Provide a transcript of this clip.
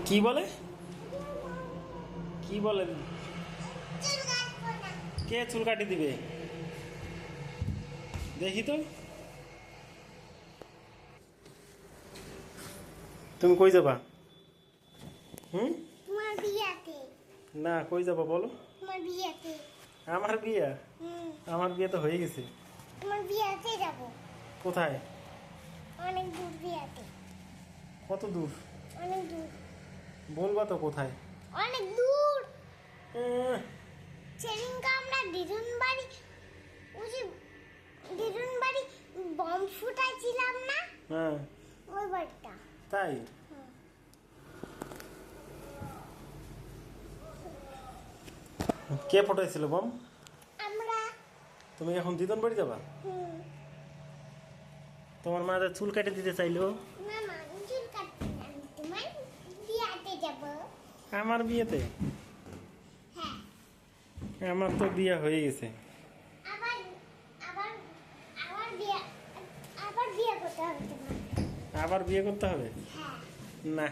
কি বলে? কি বলে? কে চুল কাটি দিবে? দেখি তো। তুমি কই যাবা? হুম? তোমার বিয়াতে। না, কই যাবা বলো? তোমার বিয়াতে। আমার বিয়ে? আমার বিয়ে তো হয়ে গেছে। তোমার বিয়াতে যাব। কোথায়? অনেক দূর বিয়াতে। কত দূর? অনেক দূর। বলবা তো কোথায়? অনেক দূর। আহ, সেদিনকে আমরা দিদুন বাড়ি, ওই যে দিদুন বাড়ি বম ফুটাইছিলাম না, হ্যাঁ ওই বাড়িটা। তাই? কে ফটাইছিল বম? আমরা। তুমি এখন দিদন বাড়ি যাবা? হুম। তোমার মা যে চুল কেটে দিতে চাইলো। না মা, চুল কাটতে না, আমি তোমার বিয়াতে যাব। আমার বিয়েতে? হ্যাঁ। আমার তো বিয়ে হয়ে গেছে। আবার আবার আবার বিয়া, আবার বিয়া করতে হবে তোমার। আবার বিয়ে করতে হবে? হ্যাঁ। না।